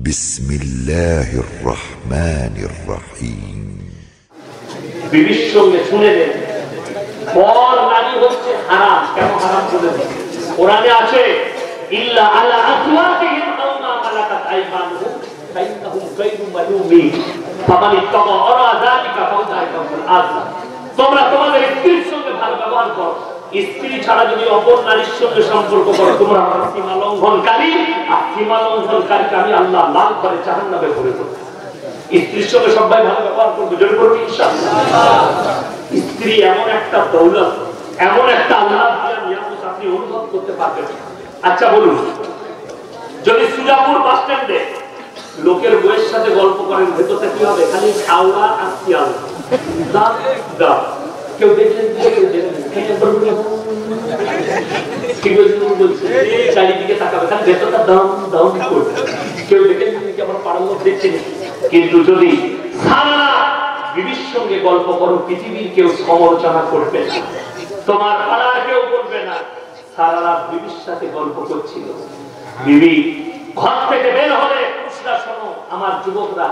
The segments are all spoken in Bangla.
বিসমিল্লাহির রহমানির রহিম। বিবির সঙ্গে শুনে নেন, পর নারী হচ্ছে হারাম। কেন হারাম বলে দেন? কোরআনে আছে ইল্লা আলা আজওয়াজিহিম আও মা মালাকাত আইমানুহুম ফাইন্নাহুম গায়রু মালুমিন ফামান ইত্তাকা ওয়ারা যালিকা ফাউলাইকাহুমুল আযম। তোমরা তোমাদের স্ত্রীর সঙ্গে ভালো ব্যবহার করো। স্ত্রী ছাড়া যদি অপর নারীর সঙ্গে সম্পর্ক করো, তোমরা সীমা লঙ্ঘনকারী। আর সীমা লঙ্ঘনকারীকে আমি আল্লাহ লাল করে জাহান্নামে ভরে দেব। স্ত্রীর সঙ্গে সবাই ভালো ব্যবহার করবে, জোরে করবে ইনশাআল্লাহ। স্ত্রী এমন একটা দৌলত, এমন একটা আল্লাহর দেওয়া নিয়ামত, আপনি অনুভব করতে পারবেন। আচ্ছা বলুন, যদি সুজাপুর বাস স্ট্যান্ডে লোকের বউয়ের সাথে গল্প করেন, ভেতরটা কি হবে? খালি খাওয়া আর শিয়াল। কেউ দেখলেন, চারিদিকে তাকাবে, খালি ভেতরটা দাম দাম করবে। কেউ দেখেন কি আমার পাড়ার লোক দেখছেন? কিন্তু যদি সারা বিবির সঙ্গে গল্প করো, পৃথিবীর কেউ সমালোচনা করবে না, তোমার পাড়ার কেউ করবে না। সারা রাত বিবির সাথে গল্প করছিল। বিবি ঘর থেকে বের হলে, শোনো আমার যুবকরা,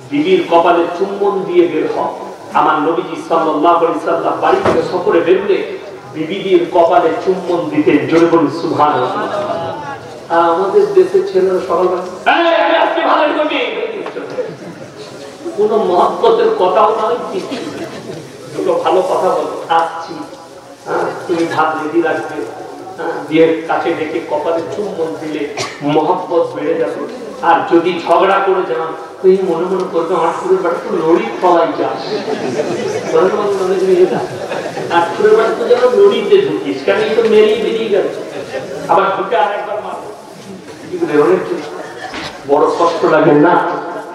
বিবির কপালে চুম্বন দিয়ে বের হও। আমার নবীজি সাল্লাল্লাহু আলাইহি সাল্লাম বাড়ি থেকে সফরে বেরোলে বিবিদের কপালে চুম্বন দিতেন। জোরে বলুন সুবহানাল্লাহ। আমাদের দেশের ছেলেরা সকালবেলা কোন মহব্বতের কথাও নয়, দুটো ভালো কথা বলো, আসছি, তুমি ভাত রেডি রাখবে, বিয়ের কাছে ডেকে কপালে চুম্বন দিলে মহব্বত বেড়ে যাবে। আর যদি ঝগড়া করে যান, তুই মনে মনে করবে আমার ফুলের বাড়ি তো লড়ি ফলাই যাস, আর ফুলের বাড়ি তো যেন লড়িতে ঢুকিস, কেন তো মেরিয়ে বেরিয়ে গেল, আবার ঢুকে আর একবার মারবো। বড় কষ্ট লাগে না?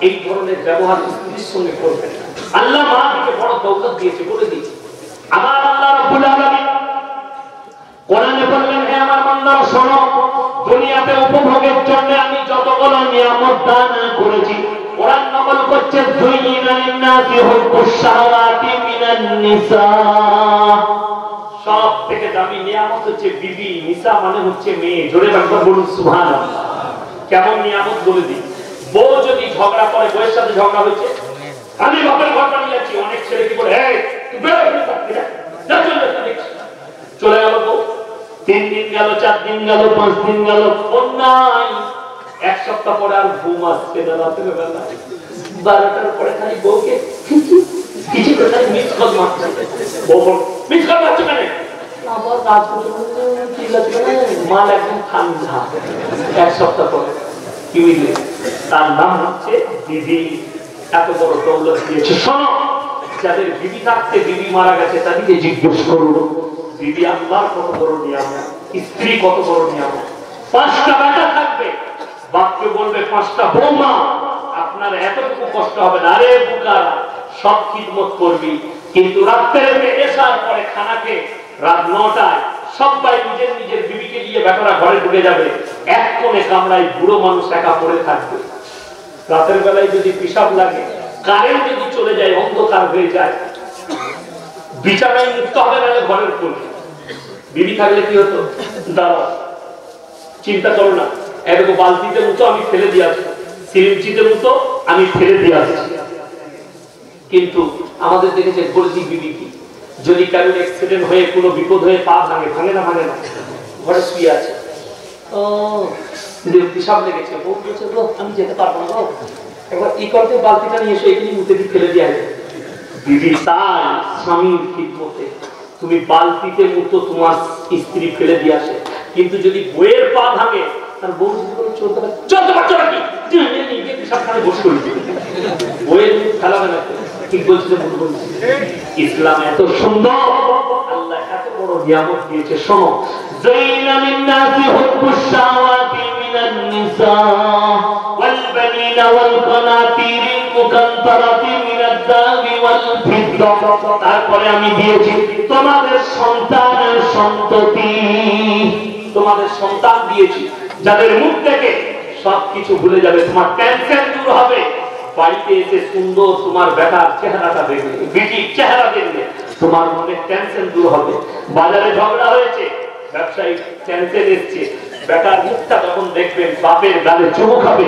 এই ধরনের ব্যবহার স্ত্রীর সঙ্গে করবেন। আল্লাহ মাকে বড় দৌলত দিয়েছে, বলে দিয়েছে। আবার আল্লাহ রাব্বুল আলামিন কোরআনে বললেন, হে আমার বান্দারা শোনো, দুনিয়াতে উপভোগের জন্য আমি যতগুলো নিয়ামত দান করেছি, কোরআন নকল করছে, যুইনা লিন-নাসি হুব্বুশ শাহাওয়াতি মিনান নিসা। সব থেকে দামি নিয়ামত হচ্ছে বিবি। নিসা মানে হচ্ছে মেয়ে। জোরে একবার বলুন সুবহানাল্লাহ। কেমন নিয়ামত বলে দিই। বউ যদি ঝগড়া করে, বউয়ের সাথে ঝগড়া হয়েছে, আমি বাপের ঘর বানিয়ে যাচ্ছি, অনেক ছেলে কি বলে, চলে গেল বউ। 3 দিন গেল, 4 দিন গেল, 5 দিন গেল, ফোন নাই। 1 সপ্তাহ পরে আর ঘুম আসছে না রাতের বেলা। 12টার পরে খালি বউকে কিছু করে মিস কল মারছে। বউ মিস কল মারছো কেন? আবার রাত মাল একদম ঠান্ডা। 1 সপ্তাহ পরে কি বুঝলে? তার নাম হচ্ছে বিবি। এত বড় দৌলত দিয়েছে। শোনো, যাদের বিবি থাকতে বিবি মারা গেছে, তাদেরকে জিজ্ঞেস করুন, বিবি আল্লাহর কত বড় নিয়ামত, স্ত্রী কত বড় নিয়ামত। 5টা বেটা থাকবে, বাপকে বলবে 5টা বৌমা, আপনার এতটুকু কষ্ট হবে না। আরে বুকারা, সব খিদমত করবি, কিন্তু রাত্রে এসার পরে খানাকে রাত 9টায় সবাই নিজের নিজের বিবিকে নিয়ে বেটারা ঘরে ঢুকে যাবে। এক কোণে কামরায় বুড়ো মানুষ একা পড়ে থাকবে। রাতের বেলায় যদি পিশাব লাগে, কারেন্ট যদি চলে যায়, অন্ধকার হয়ে যায়, বিছানায় মুক্ত হবে না ঘরের কোণে। বিবি থাকলে কি হতো? দাঁড়াও, চিন্তা করো না, এরকম বালতিতে মতো আমি ফেলে দিয়ে আসছি, সিরিঞ্চিতে মতো আমি ফেলে দিয়ে আসছি। কিন্তু আমাদের দেখেছে বলছি বিবি কি, যদি কারোর অ্যাক্সিডেন্ট হয়ে কোনো বিপদ হয়ে পা ভাঙে, ভাঙে না ভাঙে না, ঘরে শুয়ে আছে, ও পিসাব লেগেছে, বলছে আমি যেতে পারবো না, একবার ই করতে বালতিটা নিয়ে এসে এখানে মুখে দিয়ে ফেলে দিয়ে আসবে। বিবি তাই স্বামীর খিদমতে, তুমি বালতিতে মতো তোমার স্ত্রী ফেলে দিয়ে আসে। কিন্তু যদি বইয়ের পা ভাঙে, তার বউ চলতে পারছো নাকি, পিসাবখানে বসে করি, বইয়ের মুখ ফেলাবে না। ঠিক বলছিল, ইসলাম এত সুন্দর, আল্লাহ এত বড় নিয়ামত দিয়েছে। শোনো, যায়না লিন-নাসি হুব্বুশ শাহাওয়াতি মিনান নিসা ওয়াল বানিনা ওয়াল কানাতিরিল মুকান্তারাতি মিনাদ-দাহাবি ওয়াল ফিদ্দা। তারপরে আমি দিয়েছি তোমাদের সন্তানের সন্ততি, তোমাদের সন্তান দিয়েছি, যাদের মুখ থেকে সবকিছু ভুলে যাবে, তোমার টেনশন দূর হবে। বাড়িতে এসে সুন্দর তোমার বেটার চেহারাটা দেখবে, বিটির চেহারা দেখবে, তোমার মনে টেনশন দূর হবে। বাজারে ঝগড়া হয়েছে, ব্যবসায়িক টেনশন এসছে, বেটার মুখটা যখন দেখবেন, বাপের গালে চুমু খাবে,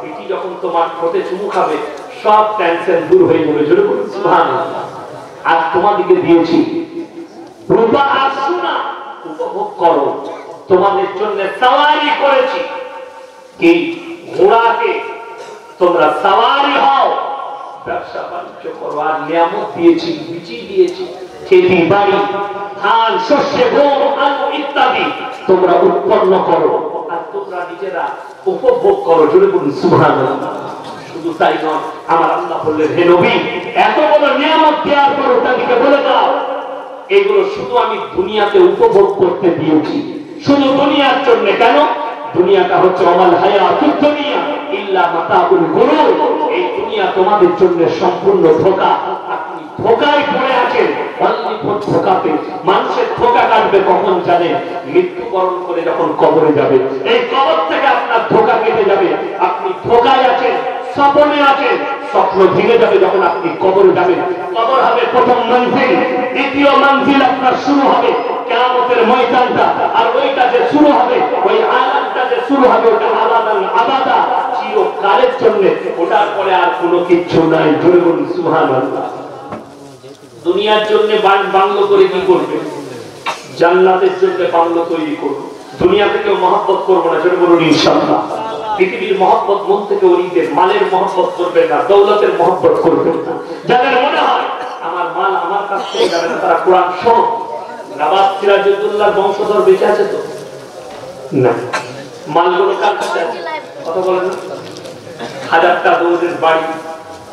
বিটি তোমার ঠোঁটে চুমু খাবে, সব টেনশন দূর হয়ে যাবে। জোরে বলুন সুবহানাল্লাহ। আর তোমাদেরকে দিয়েছি রূপা আর সোনা, উপভোগ করো। তোমাদের জন্য সাওয়ারি করেছি, কি ঘোড়াকে তোমরা সাওয়ারি হও, ব্যবসা বাণিজ্য করো। আর নিয়ামত দিয়েছি, বিচি দিয়েছি, খেতি বাড়ি, ধান শস্য গম আলু ইত্যাদি তোমরা উৎপন্ন করো আর তোমরা নিজেরা উপভোগ করো। জোরে বলুন সুবহানাল্লাহ। শুধু তাই নয়, আমার আল্লাহ বললেন, হে নবী, এত বড় নিয়ামত দেওয়ার পর তাদেরকে বলে দাও, এগুলো শুধু আমি দুনিয়াতে উপভোগ করতে দিয়েছি, শুধু দুনিয়ার জন্য। কেন? দুনিয়াটা হচ্ছে আমাল হায়াতুদ দুনিয়া ইল্লা মাতাউল গুরুর। এই দুনিয়া তোমাদের জন্য সম্পূর্ণ ধোঁকা। আপনি ধোঁকায় পড়ে আছেন, ধোঁকাতে। মানুষের ধোঁকা কাটবে কখন জানেন? মৃত্যুবরণ করে যখন কবরে যাবে। এই কবর থেকে আপনার ধোঁকা কেটে যাবে। আপনি ধোঁকায় আছেন, স্বপ্নে আছেন, স্বপ্ন ভেঙে যাবে যখন আপনি কবরে যাবেন। কবর হবে প্রথম মঞ্জিল, দ্বিতীয় মঞ্জিল আপনার শুরু হবে কিয়ামতের ময়দানটা। আর ওইটা যে শুরু হবে, ওই আলামটা যে শুরু হবে, ওটা আলাদান আবাদা, চিরকালের জন্য। ওটার পরে আর কোনো কিচ্ছু নাই। জোরে বলুন সুবহানাল্লাহ। দুনিয়ার জন্য বাংলো করে কি করবে? জান্নাতের জন্য বাংলো তৈরি করব। দুনিয়া থেকেও মহব্বত করবো না। জোরে বলুন ইনশাআল্লাহ। পৃথিবীর মহব্বত মন থেকে ওরিদের, মালের মহব্বত করবেন না, দৌলতের মহব্বত করবেন না। যাদের মনে হয় আমার মাল আমার কাছ থেকে যাবে না, তারা কোরআন শোনো। নবাব সিরাজউদ্দৌলার বংশধর বেঁচে আছে তো? না। মালগুলো কার কাছে আছে? কথা বলেন না। হাজারটা দৌড়ের বাড়ি,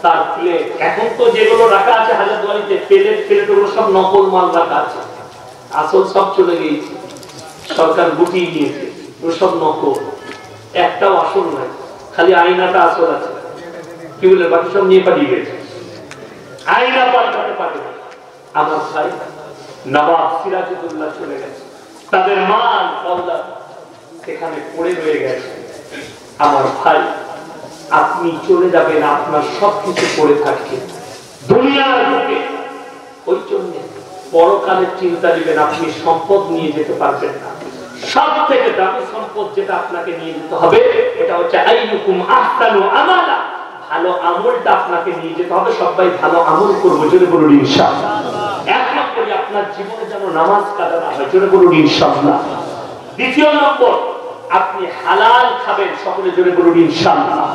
তার প্লেট। এখন তো যেগুলো রাখা আছে হাজারদুয়ারিতে, প্লেট ওগুলো সব নকল মাল রাখা আছে, আসল সব চলে গিয়েছে, সরকার গুটিয়ে নিয়েছে। ওগুলো সব নকল, একটাও আসল নাই, খালি আয়নাটা আসল আছে। কি বলে? বাকি সব নিয়ে পাঠিয়ে গেছে, আয়না পাল্টাতে পারে। আমার ভাই নবাব সিরাজউদ্দৌলা চলে গেছে, তাদের মাল দৌলত সেখানে পড়ে রয়ে গেছে। আমার ভাই, আপনি চলে যাবেন, আপনার সবকিছু পড়ে থাকবে দুনিয়ার বুকে। ওই জন্য পরকালের চিন্তা নেবেন। আপনি সম্পদ নিয়ে যেতে পারবেন না। সব থেকে দামি সম্পদ যেটা আপনাকে নিয়ে যেতে হবে, এটা হচ্ছে আইয়ুকুম আহসানু আমালা। ভালো আমলটা আপনাকে নিয়ে যেতে হবে। সবাই ভালো আমল করবো। জোরে বলুন ইনশাআল্লাহ। এক নম্বরে আপনার জীবনে যেন নামাজ কাজা না হয়। জোরে বলুন ইনশাআল্লাহ। দ্বিতীয় নম্বর, আপনি হালাল খাবেন। সকলে জোরে বলুন ইনশাআল্লাহ।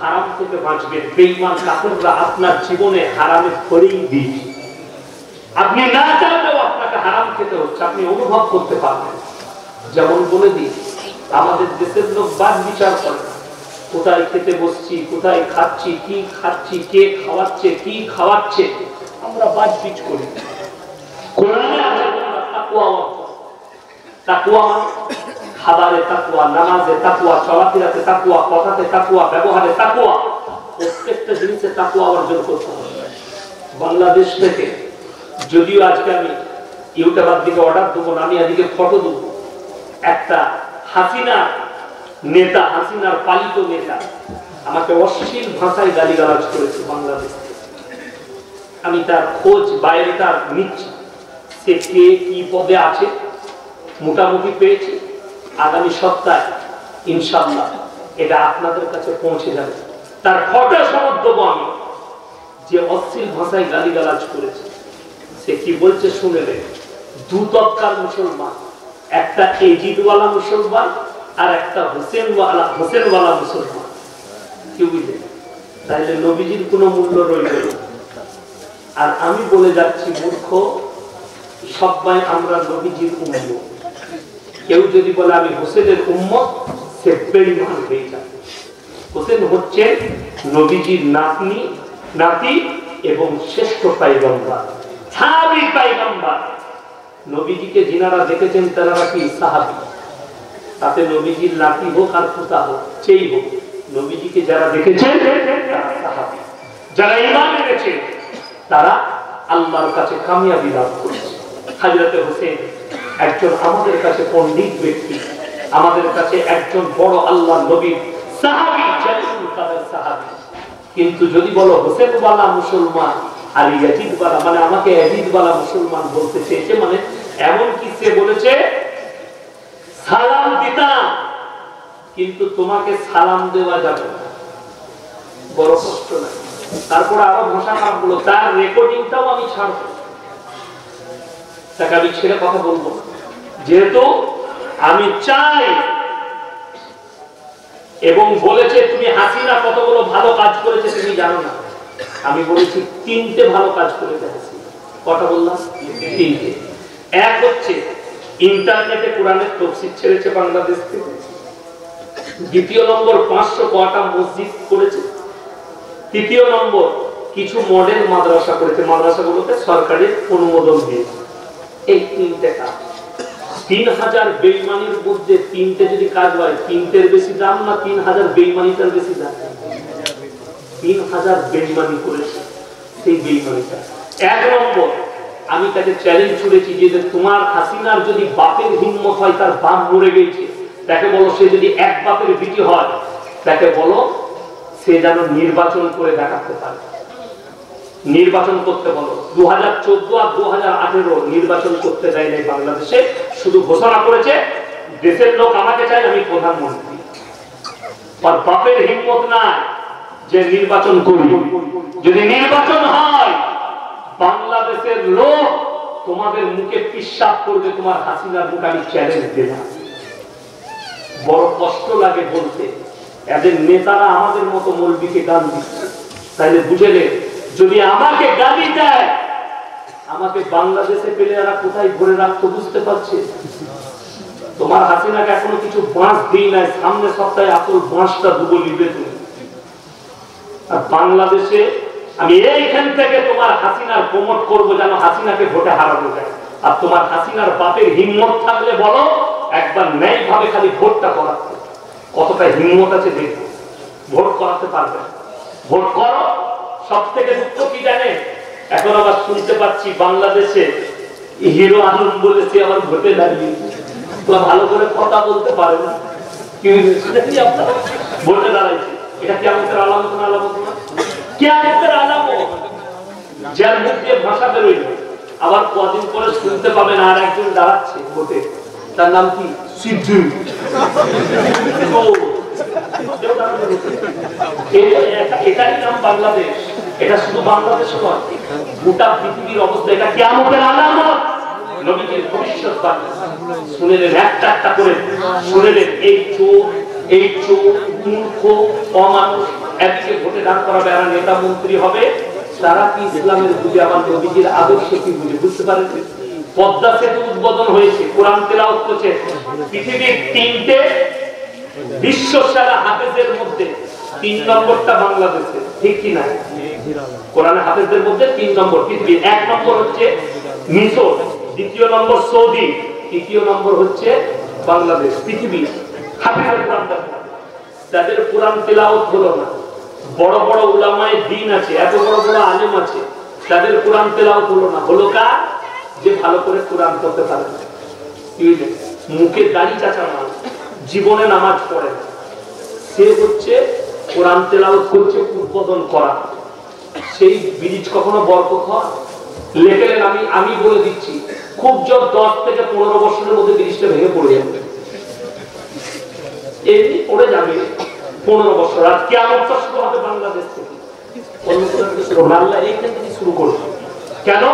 হারাম থেকে বাঁচবেন। বেঈমান কাফেররা আপনার জীবনে হারামে ভরেই দিয়েছে। আপনি না চাইলেও আপনাকে হারাম খেতে হচ্ছে, আপনি অনুভব করতে পারবেন। যেমন বলে দিই, আমাদের দেশের লোক বাদ বিচার করে না। কোথায় খেতে বসছি, কোথায় খাচ্ছি, কি খাচ্ছি, কে খাওয়াচ্ছে, কি খাওয়াচ্ছে, আমরা বাদ বিচ করি। কোরআনে আছে তাকওয়া, তাকওয়া খাবারে তাকওয়া, নামাজে তাকওয়া, চলাফেরাতে তাকওয়া, কথাতে তাকওয়া, ব্যবহারে তাকওয়া। প্রত্যেকটা জিনিসে তাকওয়া অর্জন করতে হবে। বাংলাদেশ থেকে যদিও আজকে আমি ইউটিউবার দিকে অর্ডার দেবো না, আমি আজকে ফটো দেবো। একটা হাসিনা নেতা, হাসিনার পালিত নেতা আমাকে অশ্লীল ভাষায় গালিগালাজ করেছে বাংলাদেশ। আমি তার খোঁজ বাইরেটা নিচ্ছি, সে কে কি পদে আছে মোটামুটি পেয়েছি। আগামী সপ্তাহে ইনশাআল্লাহ এটা আপনাদের কাছে পৌঁছে যাবে। তার ফটো সনদ দেবো আমি, যে অশ্লীল ভাষায় গালিগালাজ করেছে। সে কি বলছে শুনে নেন। দু তবকার মুসলমান, একটা এজিদওয়ালা মুসলমান আর একটা হোসেনওয়ালা মুসলমান। কি বুঝলেন? তাহলে নবীজির কোনো মূল্য রইল না। আর আমি বলে যাচ্ছি, মূর্খ সবাই আমরা নবীজির উম্মত। কেউ যদি বলে আমি হোসেনের উম্মত, সে বেঈমান হয়ে যাবে। হোসেন হচ্ছে নবীজির নাতি এবং শ্রেষ্ঠ পয়গম্বর, সাহাবী পয়গম্বর। নবীজিকে যিনারা দেখেছেন তারা কি সাহাবী। তাতে নবীজির নাতি হোক আর পুতা হোক, সেই হোক, নবীজিকে যারা দেখেছেন তারা সাহাবী। যারা ঈমান এনেছে তারা আল্লাহর কাছে কামিয়াবি লাভ করেছে। হযরত হোসেন একজন আমাদের কাছে পণ্ডিত ব্যক্তি, আমাদের কাছে একজন বড় আল্লাহর নবীর সাহাবী, জালিলুল কাদের সাহাবী। কিন্তু যদি বলো হোসেনওয়ালা মুসলমান আর ইয়াজিদওয়ালা, মানে আমাকে ইয়াজিদওয়ালা মুসলমান বলতে চেয়েছে, মানে এমন কি সে বলেছে সালাম দিতাম কিন্তু তোমাকে সালাম দেওয়া যাবে না। বড় কষ্ট লাগে। তারপরে আরো ভাষা কাপগুলো, তার রেকর্ডিংটাও আমি ছাড়বো, তাকে আমি ছেড়ে কথা বলবো, যেহেতু আমি চাই। এবং বলেছে তুমি হাসিনা কতগুলো ভালো কাজ করেছে তুমি জানো না। আমি বলেছি 3টে ভালো কাজ করেছে হাসিনা। কটা বললাম? 3টে। এক হচ্ছে ইন্টারনেটে কোরআনের তাফসীর ছেড়েছে বাংলাদেশ থেকে। দ্বিতীয় নম্বর 500 কোয়াটা মসজিদ করেছে। তৃতীয় নম্বর কিছু মডেল মাদ্রাসা করেছে, মাদ্রাসাগুলোতে সরকারের অনুমোদন দিয়েছে। এই 3টে কাজ। 3000 বেঈমানির মধ্যে 3টে যদি কাজ হয়, 3টের বেশি দাম না 3000 বেঈমানিটার বেশি দাম? 3000 বেঈমানি করেছে। সেই বেঈমানিটা 1 নম্বর, আমি তাকে চ্যালেঞ্জ ছুড়েছি যে তোমার হাসিনার যদি বাপের হিম্মত হয়, তার বাপ মরে গেছে, তাকে বলো সে যদি এক বাপের বিটি হয়, তাকে বলো সে যেন নির্বাচন করে দেখাতে পারে। নির্বাচন করতে বলো। 2014 আর 2018 নির্বাচন করতে দেয় নাই বাংলাদেশে, শুধু ঘোষণা করেছে দেশের লোক আমাকে চাই, আমি প্রধানমন্ত্রী। আর বাপের হিম্মত নাই যে নির্বাচন করি। যদি নির্বাচন হয়, বাংলাদেশের লোক তোমাদের মুখে পিশাব করবে, তোমার হাসিনার মুখে আমি চ্যালেঞ্জ দিলাম। বড় কষ্ট লাগে বলতে, এদের নেতারা আমাদের মতো মৌলবীকে গান দিচ্ছে। তাইলে বুঝেলে যদি আমাকে গালি দেয়, আমাকে বাংলাদেশে পেলে এরা কোথায় ভরে রাখতো বুঝতে পারছে? তোমার হাসিনাকে এখনো কিছু বাঁশ দিই নাই, সামনে সপ্তাহে আসল বাঁশটা দুবো নিবে তুমি। আর বাংলাদেশে আমি এইখান থেকে তোমার হাসিনার প্রমোট করবো যেন হাসিনাকে ভোটে হারানো যায়। আর তোমার হাসিনার বাপের হিম্মত থাকলে বলো একবার ন্যায় ভাবে খালি ভোটটা করাতে। কতটা হিম্মত আছে দেখো, ভোট করাতে পারবে। ভোট করো। সব থেকে দুঃখ কি জানে, এখন আবার শুনতে পাচ্ছি বাংলাদেশে হিরো আলম বলেছে আবার ভোটে দাঁড়িয়েছে। ভালো করে কথা বলতে পারে না, ভোটে দাঁড়াইছে। এটা কিয়ামতের আলামত না? আলামত না? কিয়ামতের আলামত। যার মুখ দিয়ে ভাষা বেরোয়, আবার কদিন পরে শুনতে পাবেন আর একজন দাঁড়াচ্ছে ভোটে, তার নাম কি? সিদ্ধু। এটাই নাম বাংলাদেশ। এটা শুধু বাংলাদেশ নয়, গোটা পৃথিবীর অবস্থা। এটা কিয়ামতের আলামত, নবীজির ভবিষ্যৎবাণী। শুনেলেন একটা একটা করে, শুনেলেন এই চোর, এই চোর, মূর্খ, অমানুষ, একদিকে ভোটে দান করাবে, আর নেতা মন্ত্রী হবে। তারা কি ইসলামের বুঝে, আমার নবীজির আদর্শ কি বুঝে? বুঝতে পারেন? পদ্মা সেতু উদ্বোধন হয়েছে, কোরআন তেলাওয়াত করছে। পৃথিবীর 3টে বিশ্ব সেরা হাফেজের মধ্যে 3 নম্বরটা বাংলাদেশে, ঠিক কি না? কোরআনে হাফেজদের মধ্যে 3 নম্বর পৃথিবীর। 1 নম্বর হচ্ছে মিশর, 2য় নম্বর সৌদি, 3য় নম্বর হচ্ছে বাংলাদেশ। পৃথিবী হাফেজের কোরআন, তাদের কোরআন তেলাওয়াত হলো না। বড় বড় উলামায়ে দ্বীন আছে, এত বড় বড় আলেম আছে, তাদের কোরআন তেলাওয়াত হলো না। হলো কার? যে ভালো করে কোরআন পড়তে পারে না। মুখে দাড়ি চাচা মানুষ, জীবনে নামাজ পড়ে না, সে হচ্ছে কোরআন তেলাওয়াত করছে উদ্বোধন করা। সেই ব্রিজ কখনো বরকত হয়? লেখেলেন, আমি বলে দিচ্ছি, খুব জোর 10 থেকে 15 বছরের মধ্যে ব্রিজটা ভেঙে পড়ে যাবে। এমনি পড়ে যাবে 15 বছর। আর কিয়ামতটা শুরু হবে বাংলাদেশ থেকে, অন্য কোথাও থেকে শুরু হবে। আল্লাহ এইখান থেকে শুরু করবে। কেন?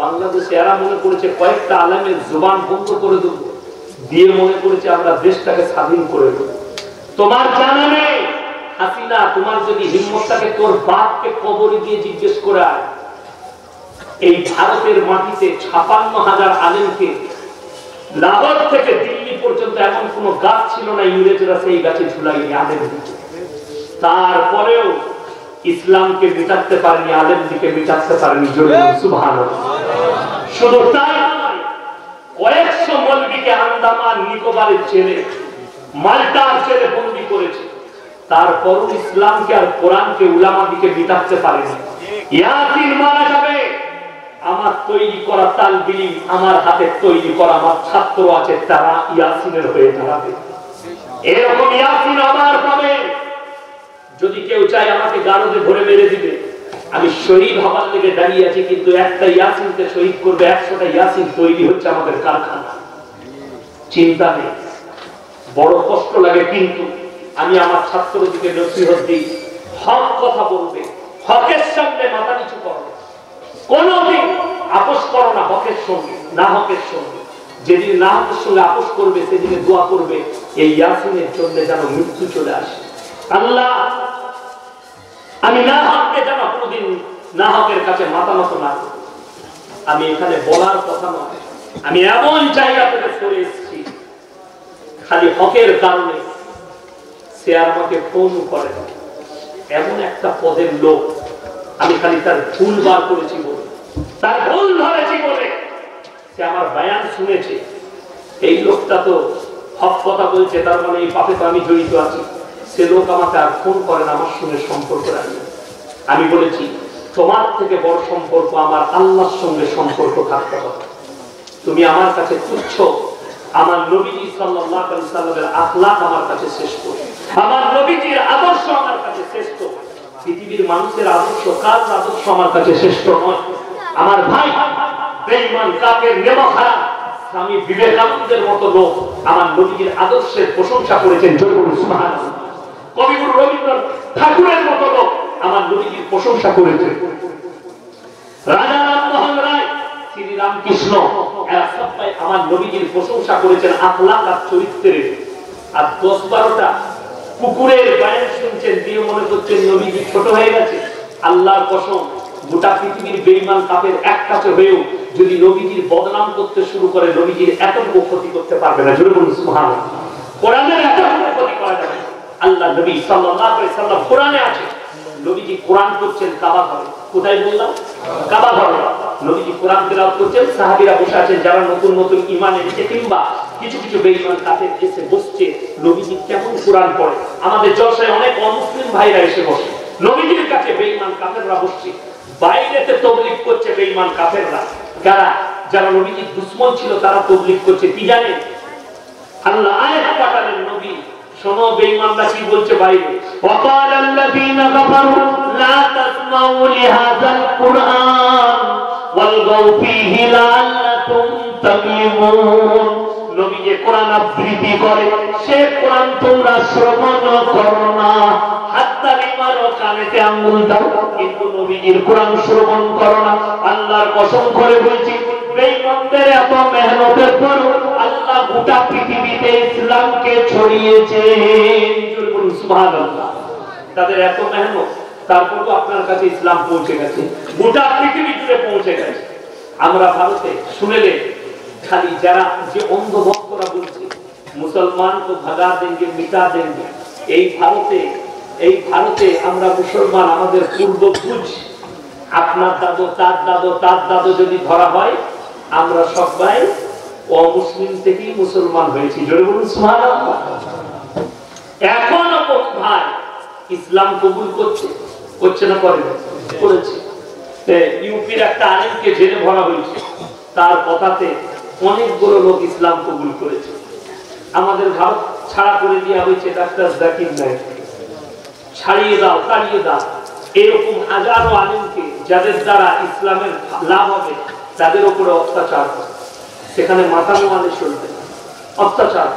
বাংলাদেশে এরা মনে করেছে কয়েকটা আলেমের জবান বন্ধ করে দেব, দিয়ে মনে করেছে আমরা দেশটাকে স্বাধীন করে দেব। তোমার জানা নেই হাসিনা, তোমার যদি হিম্মতটাকে তোর বাপকে কবরে দিয়ে জিজ্ঞেস করা, এই ভারতের মাটিতে 56,000 আলেমকে লাহোর থেকে দিল্লি পর্যন্ত এমন কোন গাছ ছিল না ইংরেজরা সেই গাছে ঝুলাইনি আলেম দিকে। তারপরেও ইসলামকে মিটাতে পারেনি, আলেম দিকে মিটাতে পারেনি। সুবহানাল্লাহ। শুধু তাই নয়, কয়েকশো মৌলবীকে আন্দামান নিকোবরের জেলে, মাল্টার জেলে বন্দী করেছে। তারপরও ইসলামকে আর কোরআনকে উলামাদিকে মিটাতে পারেনি। ইয়াসিন মারা যাবে, আমার তৈরি করা তালবিল, আমার হাতে তৈরি করা আমার ছাত্র আছে, তারা ইয়াসিনের হয়ে দাঁড়াবে। এরকম ইয়াসিন আমার পাবে। যদি কেউ চায় আমাকে গারদে ভরে মেরে দিবে, আমি শহীদ হবার লেগে দাঁড়িয়ে আছি, কিন্তু একটা ইয়াসিনকে শহীদ করবে 100টা ইয়াসিন তৈরি হচ্ছে আমাদের কারখানা। চিন্তা নেই, বড় কষ্ট লাগে, কিন্তু আমি আমার ছাত্রদিকে নসিহত দিই, হক কথা বলবে, হকের সামনে মাথা নিচু করো, কোনদিন আপোষ করো না হকের সঙ্গে, না হকের সঙ্গে। যেদিন না হকের সঙ্গে আপোষ করবে সেদিনে দোয়া করবে এই ইয়াসিনের জন্য যেন মৃত্যু চলে আসে। আল্লাহ, আমি না হককে যেন কোনদিন না হকের কাছে মাথা নত না করি। আমি এখানে বলার কথা নয়, আমি এমন জায়গা থেকে সরে এসেছি খালি হকের কারণে। সে আর আমাকে ফোন করে, এমন একটা পদের লোক, আমি খালি তার ভুল বার করেছি বলে, তার ভুল ধরেছি বলে সে আমার বয়ান শুনেছে। এই লোকটা তো হক কথা বলছে, তার মানে এই পাপে তো আমি জড়িত আছি। সে লোক আমাকে আর ফোন করেন, আমার সঙ্গে সম্পর্ক রাখে। আমি বলেছি তোমার থেকে বড় সম্পর্ক আমার আল্লাহর সঙ্গে সম্পর্ক থাকতে হবে। তুমি আমার কাছে তুচ্ছ, আমার নবীজি সাল্লাল্লাহু আলাইহি সাল্লামের আখলাক আমার কাছে শ্রেষ্ঠ, আমার নবীজির আদর্শ আমার কাছে শ্রেষ্ঠ। পৃথিবীর মানুষের আদর্শ, কার আদর্শ আমার কাছে শ্রেষ্ঠ নয়। আমার ভাই বেঈমান কাফের নেমখারাপ স্বামী বিবেকানন্দের মতো লোক আমার নবীজির আদর্শের প্রশংসা করেছেন, জোরে বলুন সুবহানাল্লাহ। কবিগুরু রবীন্দ্রনাথ ঠাকুরের মতো লোক আমার নবীজির প্রশংসা করেছেন। রাজা রামমোহন রায়, শ্রী রামকৃষ্ণ, এরা সবাই আমার নবীজির প্রশংসা করেছেন আখলাক আর চরিত্রের। আর 10-12টা কুকুরের বয়ান শুনছেন, দিয়ে মনে করছেন নবীজি ছোট হয়ে গেছে। আল্লাহর কসম, গোটা পৃথিবীর বেঈমান কাফের এক কাছে হয়েও যদি নবীজির বদনাম করতে শুরু করে, নবীজির এতটুকু ক্ষতি করতে পারবে না। জোরে বলুন সুবহানাল্লাহ। কোরআনের এতটুকু ক্ষতি করা যাবে। আল্লাহ নবী সাল্লাল্লাহু আলাইহি সাল্লাম কোরআনে আছে, নবীজি কোরআন করছেন কাবা ঘরে। কোথায় বললাম? কাবা ঘরে। নবীজি কোরআন তেলাওয়াত করছেন, সাহাবীরা বসে আছেন, যারা নতুন নতুন ঈমান এনেছে, কিংবা কিছু কিছু বেঈমান কাফের এসে বসছে। নবীজি কেমন কোরআন পড়ে। আমাদের জলসায় অনেক অমুসলিম ভাইরা এসে বসে, নবীজির কাছে বেঈমান কাফেররা বসছে। বাইরেতে তাবলীগ করছে বেঈমান কাফেররা, যারা নবীজির দুশমন ছিল তারা তাবলীগ করছে। কি জানেন? আল্লাহ আয়াত পাঠালেন, নবী শোনো বেঈমানরা কি বলছে বাইরে। ওয়াকালাল্লাযীনা কাফারু লা তাসমাউ লিহাযাল কুরআন ওয়ালগাউ ফীহি লাআল্লাকুম তাগলিবুন। নবী যে কোরআন আবৃত্তি করে, সে কোরআন তোমরা শ্রবণ করো না। হাত্তা বিমারও কানেতে আঙ্গুল দাও, কিন্তু নবীজির কোরআন শ্রবণ করো না। আল্লাহর কসম করে বলছি, বেঈমানদের এত মেহনতের পর আল্লাহ গোটা পৃথিবীতে ইসলামকে ছড়িয়েছেন। সুবহানাল্লাহ। তাদের এত মেহনত, তারপর তো আপনার কাছে ইসলাম পৌঁছে গেছে, গোটা পৃথিবী জুড়ে পৌঁছে গেছে। আমরা ভারতে শুনেলে খালি যারা যে অন্ধ ভক্তরা বলছে মুসলমান তো ভাগা দেंगे মিটা দেंगे, এই ভারতে আমরা মুসলমান, আমাদের পূর্বপুরুষ, আপনার দাদু তার দাদু তার দাদু যদি ধরা হয়, আমরা সবাই অমুসলিম থেকেই মুসলমান হয়েছি। জোরে বলুন সুবহানাল্লাহ। এখনো বহু ভাই ইসলাম কবুল করছে না করেছে। ইউপির একটা আলেমকে জেলে ভরা হয়েছে, তার কথাতে অনেকগুলো লোক ইসলাম কবুল করেছে। আমাদের ভারত ছাড়া করে দেওয়া হয়েছে ডাক্তার জাকির নায়েক, ছাড়িয়ে দাও, তাড়িয়ে দাও। এরকম হাজারো আলেমকে যাদের দ্বারা ইসলামের লাভ হবে তাদের উপরে অত্যাচার, সেখানে মাথা নোয়ালে চলবে অত্যাচার।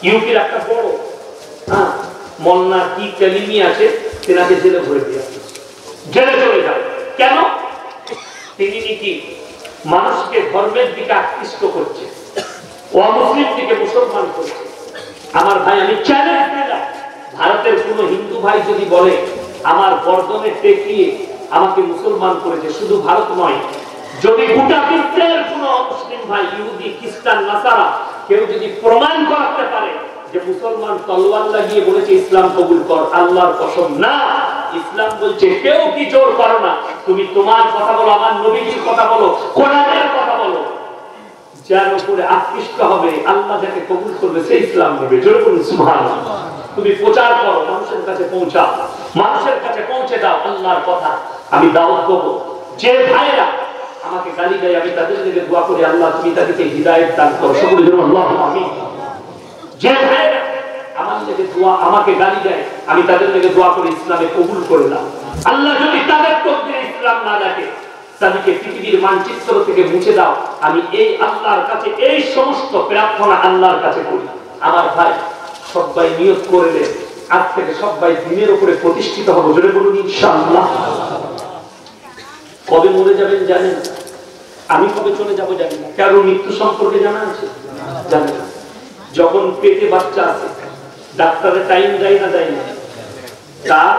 ইউপির একটা বড় মন্না কি ক্যালিমি আছে, তেনাকে জেলে ভরে দিয়ে জেলে চলে যাবে। কেন? তিনি নাকি মানুষকে ধর্মের দিকে আকৃষ্ট করছে, অমুসলিম দিকে মুসলমান করছে। আমার ভাই, আমি চ্যালেঞ্জ দিলাম, ভারতের কোন হিন্দু ভাই যদি বলে আমার গর্দনে টেকিয়ে আমাকে মুসলমান করেছে, শুধু ভারত নয়, যদি গোটা বিশ্বের কোন মুসলিম ভাই, ইহুদি, খ্রিস্টান, নাসারা, কেউ যদি প্রমাণ করাতে পারে যে মুসলমান তলোয়ার লাগিয়ে বলেছে ইসলাম কবুল কর, আল্লাহর কসম না, ইসলাম বলছে কেউ কি জোর করো না, তুমি তোমার কথা বলো, আমার নবীজির কথা বলো, কোরআনের কথা বলো। যার উপরে আকৃষ্ট হবে, আল্লাহ যাকে কবুল করবে, সেই ইসলাম নেবে। জোরে বলুন সুবহানাল্লাহ। তুমি প্রচার করো, মানুষের কাছে পৌঁছাও, মানুষের কাছে পৌঁছে দাও আল্লাহর কথা। আমি দাওয়াত দেবো, যে ভাইরা আমাকে গালি দেয় আমি তাদের দিকে দোয়া করি, আল্লাহ তুমি তাদেরকে হিদায়াত দান করো। সকলে বলুন আল্লাহুম্মা আমিন। যে ভাইরা আমার দিকে দোয়া, আমাকে গালি দেয়, আমি তাদের দিকে দোয়া করি ইসলামে কবুল করে দাও। আল্লাহ যদি তাদের তকদিরে ইসলাম না রাখে, তাদেরকে পৃথিবীর মানচিত্র থেকে মুছে দাও। আমি এই আল্লাহর কাছে এই সমস্ত প্রার্থনা আল্লাহর কাছে করি। আমার ভাই, সবাই নিয়ত করলে আজ থেকে সবাই দিনের উপরে প্রতিষ্ঠিত হবো, জোরে বলুন ইনশাআল্লাহ। কবে মরে যাবেন জানেন না, আমি কবে চলে যাব জানি না, কারো মৃত্যু সম্পর্কে জানা আছে জানি না। যখন পেটে বাচ্চা আছে ডাক্তারের টাইম দেয় না দেয় না, তার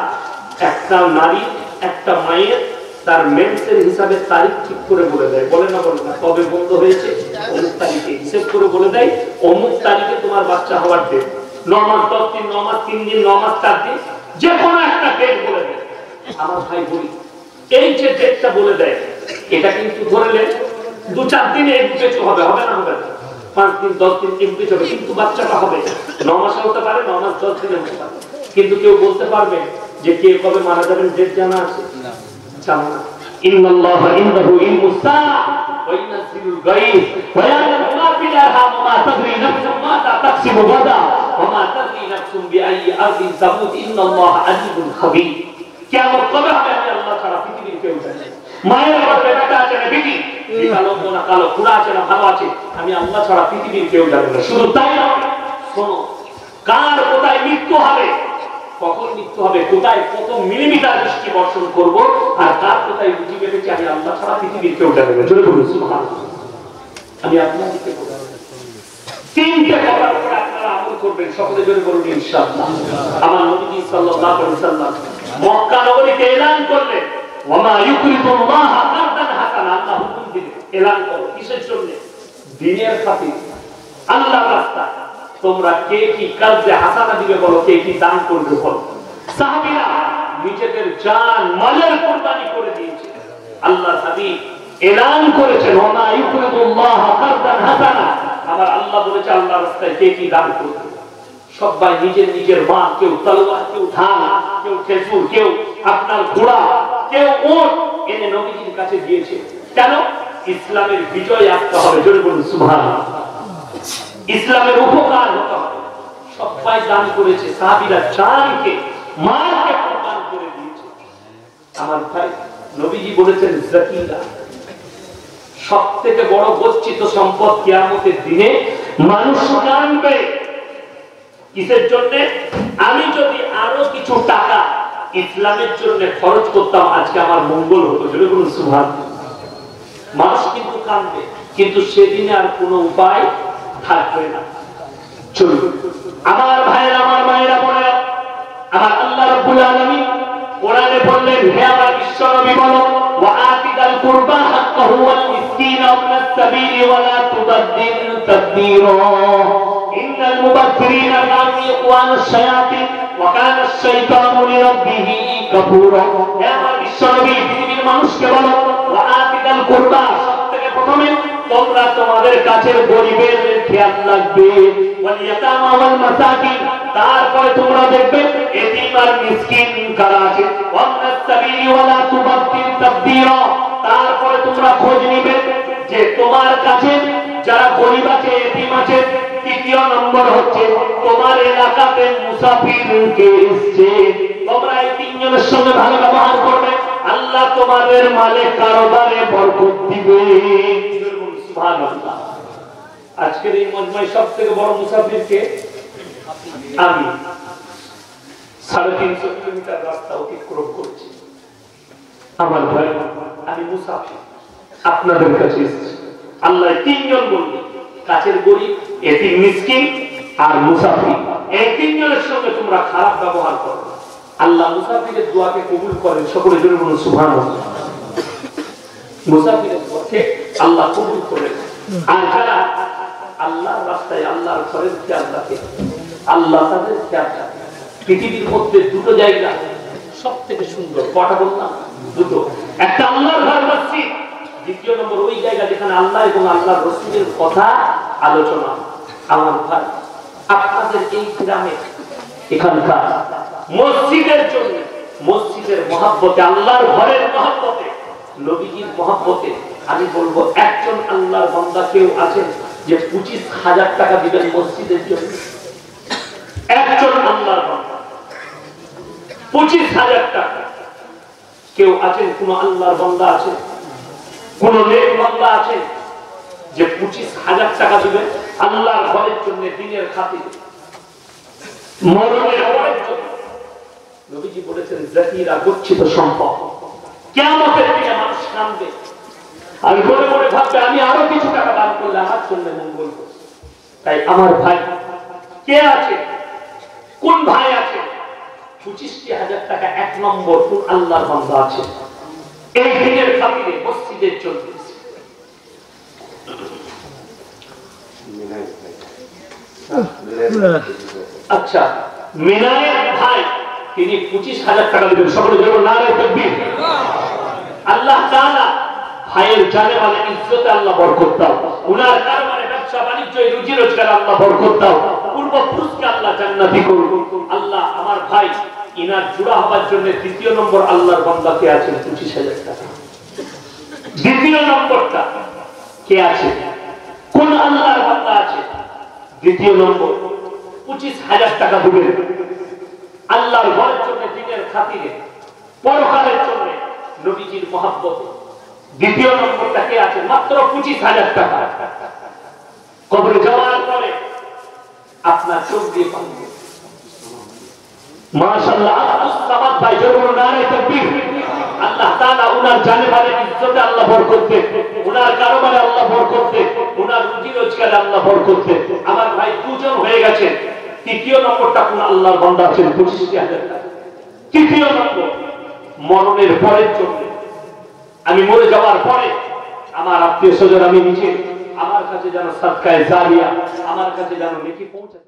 একটা নারী একটা মায়ের তার মেন্সের হিসাবে তারিখ ঠিক করে বলে দেয়, বলে না বলে না, কবে বন্ধ হয়েছে অমুক তারিখে হিসেব করে বলে দেয়, অমুক তারিখে তোমার বাচ্চা হওয়ার ডেট, 9 মাস 10 দিন, 9 মাস 3 দিন, 9 মাস 4 দিন, যে কোনো একটা ডেট বলে দেয়। আমার ভাই বলি, এই যে ডেটটা বলে দেয় এটা কিন্তু ধরলে 2-4 দিনে একটু হবে, হবে না হবে না, 5 দিন 10 দিন একটু হবে, কিন্তু বাচ্চাটা হবে 9 মাসে হতে পারে, 9 মাস 10 দিনে হতে পারে। কিন্তু কেউ বলতে পারবে যে কে কবে মারা যাবেন ডেট জানা আছে? জানা না। ইন্নাল্লাহা ইনদাহু ইলমুস সাআ ওয়া ইউনাজ্জিলুল গায়ব ওয়া ইয়ালামু মা ফিল আরহাম ওয়া মা তাদরি নাফসুন মাযা তাকসিবু গাদা ওয়া মা তাদরি নাফসুন বিআইয়ি আরদিন তামুত ইন্নাল্লাহা আলিমুন খাবীর। কিয়ামত কবে হবে আমি আল্লাহ ছাড়া পৃথিবীর কেউ জানে না। মায়ের গর্ভে বেটা আছে না বেটি, কালো না কালো, পুরা আছে না ভালো আছে, আমি আল্লাহ ছাড়া পৃথিবীর কেউ জানে না। শুধু তাই নয়, শোনো, কার কোথায় মৃত্যু হবে, কখন মৃত্যু হবে, কোথায় কত মিলিমিটার বৃষ্টি বর্ষণ করবো, আর কার কোথায় রুটি বেঁধেছে আমি আল্লাহ ছাড়া পৃথিবীর কেউ জানে না। জোরে বলুন সুবহানাল্লাহ। আমি আপনাদেরকে বলবো 3টে কথার উপর আপনারা আমল করবেন, সকলে জোরে বলুন ইনশাআল্লাহ। আমার নবী সাল্লাল্লাহু আলাইহি ওয়াসাল্লাম মক্কা নগরীতে এলান করলেন, ওয়া মা ইউকরিদুল্লাহা কারদান হাসানা, আল্লাহ হুকুম দিলেন এলান করো, কিসের জন্য? দিনের খাতির, আল্লাহর রাস্তায় তোমরা কে কি কাজে হাসানা দিবে বলো, কে কি দান করবে বলো। সাহাবীরা নিজেদের জান মালের কুরবানি করে দিয়েছে। আল্লাহর হাবিব এলান করেছেন, ওয়া মা ইউকরিদুল্লাহা কারদান হাসানা, আমার আল্লাহ বলেছে আল্লাহর রাস্তায় কে কি দান করবে। সবাই নিজের নিজের মা, কেউ তলোয়ার, কেউ ধান, কেউ খেজুর, কেউ আপনার ঘোড়া, কেউ উট এনে নবীজির কাছে দিয়েছে। কেন? ইসলামের বিজয় আসতে হবে, জোরে বলুন সুবহানাল্লাহ। ইসলামের উপকার হতে হবে। সবাই দান করেছে, সাহাবীরা জানকে মালকে কুরবান করে দিয়েছে। আমার ভাই নবীজি বলেছেন যাকিরা, সবথেকে বড় গচ্ছিত সম্পদ কিয়ামতের দিনে মানুষ জানবে। কিসের জন্য? আমি যদি আরো কিছু টাকা ইসলামের জন্য খরচ করতাম আজকে আমার মঙ্গল হতো, জোরে বলুন সুবহানাল্লাহ। মানুষ কিন্তু কাঁদবে, কিন্তু সেদিনে আর কোনো উপায় থাকবে না। চলুন আমার ভাইয়েরা, আমার মায়েরা, বোনেরা, আমার আল্লাহ রাব্বুল আলামিন কোরআনে বললেন, হে আমার বিশ্ব নবী বলো, ওয়া আতিদাল কুরবা হাক্কাহু ওয়াল মিসকিনা ওয়াস সাবিলি ওয়া লা তুবাদদিল তাদবীরা ইন্নাল মুবাদদিরিনা কানু ইখওয়ানাশ শায়াতিন ওয়া কানা আশ-শাইতানু লিরাব্বিহি কাফুরা। হে আমার বিশ্ব নবী পৃথিবীর মানুষকে বলো, ওয়া আতিদাল কুরবা, সবথেকে প্রথমে তোমরা তোমাদের কাছের গরিবের খেয়াল রাখবে, ওয়াল ইয়াতামা ওয়াল মাসাকিন, তারপরে তোমরা দেখবে এতিম আর মিসকিন কারা আছে, ওয়াস সাবিলি ওয়া লা তুবাদদিল তাদবীরা, তারপরে তোমরা খোঁজ নিবে যে তোমার কাছে যারা গরিব আছে, এতিম আছে। তৃতীয় নম্বর হচ্ছে তোমার এলাকাতে মুসাফির কে এসেছে, তোমরা এই তিনজনের সঙ্গে ভালো ব্যবহার করবে, আল্লাহ তোমাদের মালে কারবারে বরকত দিবে। সুবহানাল্লাহ। আজকের এই মজমায় সবথেকে বড় মুসাফির কে? আমি। 350 কিলোমিটার রাস্তা অতিক্রম করছি। আমার ভাই, আমি মুসাফির, আপনাদের কাছে এসেছি। আল্লাহ তিনজন বললেন, কাছের গরিব, এতিম, মিসকিন আর মুসাফির, এই তিনজনের সঙ্গে তোমরা খারাপ ব্যবহার করো। আল্লাহ মুসাফিরের দোয়াকে কবুল করেন, সকলে জোরে বলুন সুবহানাল্লাহ। মুসাফিরের দোয়াকে আল্লাহ কবুল করেন। আর যারা আল্লাহর রাস্তায় আল্লাহর ঘরের খেয়াল রাখে, আল্লাহ তাদের খেয়াল রাখে। পৃথিবীর মধ্যে দুটো জায়গা সবথেকে সুন্দর, কটা বললাম? দুটো। একটা আল্লাহর ঘর মসজিদ, দ্বিতীয় নম্বর ওই জায়গা যেখানে আল্লাহ এবং আল্লাহর রাসূলের কথা আলোচনা। আমার ভাই, আপনাদের এই গ্রামে এখানকার মসজিদের জন্য, মসজিদের মহব্বতে, আল্লাহর ঘরের মহব্বতে, নবীজির মহব্বতে আমি বলবো একজন আল্লাহর বান্দা কেউ আছেন যে 25,000 টাকা দিবেন মসজিদের জন্য? একজন আল্লাহর বান্দা 25,000 টাকা। কেউ আছেন? কোন আল্লাহর বান্দা আছে, কোন নেক বান্দা আছে যে 25,000 টাকা দিবেন আল্লাহর ঘরের জন্য, দিনের খাতিরে? মরণের পরের জন্য নবীজি বলেছেন জাকিরা গচ্ছিত সম্পদ। কিয়ামতের দিনে মানুষ কাঁদবে আর মনে মনে ভাববে আমি আরো কিছু টাকা দান করলে আমার জন্য মঙ্গল হবে। তাই আমার ভাই কে আছে, কোন ভাই আছে 25,000 টাকা এক নম্বর কোন আল্লাহর বান্দা আছে এই দিনের খাতিরে মসজিদের জন্য। আচ্ছা মিনায়ের ভাই তিনি 25,000 টাকা দিবেন। সকলে যেমন নারায়ে তাকবীর। আল্লাহ তাআলা ভাইয়ের জানে মানে ইজ্জতে আল্লাহ বরকত দাও, উনার কারণে ব্যবসা বাণিজ্য রুজি রোজগার আল্লাহ বরকত দাও, পূর্বপুরুষকে আল্লাহ জান্নাতি করুন। আল্লাহ আমার ভাই ইনার জুড়া হবার জন্য দ্বিতীয় নম্বর আল্লাহর বান্দা কে আছেন 25,000 টাকা। দ্বিতীয় নম্বরটা কে আছে, কোন আল্লাহর বান্দা আছে দ্বিতীয় নম্বর 25,000 টাকা দিবেন আল্লাহর ঘরের জন্য, দিনের খাতিরে, পরকালের জন্য, নবীজির মহব্বতে। দ্বিতীয় নম্বরটা কে আছে মাত্র 25,000 টাকা। কবরে যাওয়ার পরে আপনার চোখ দিয়ে পানি মাশাআল্লাহ আব্দুস সামাদ ভাই জোরে নারায়ে তাকবীর। আল্লাহ তাআলা উনার জানে মানে ইজ্জতে আল্লাহ বরকত দেন, উনার কারবারে আল্লাহ বরকত দেন, উনার রুজি রোজগারে আল্লাহ বরকত দেন। আমার ভাই দুজন হয়ে গেছেন। তৃতীয় নম্বরটা কোন আল্লাহর বান্দা আছেন 25,000 টাকা। তৃতীয় নম্বর মরণের পরের জন্য, আমি মরে যাওয়ার পরে আমার আত্মীয় স্বজন আমি নিজে আমার কাছে যেন সাদকায়ে জারিয়া, আমার কাছে যেন নেকি পৌঁছায়।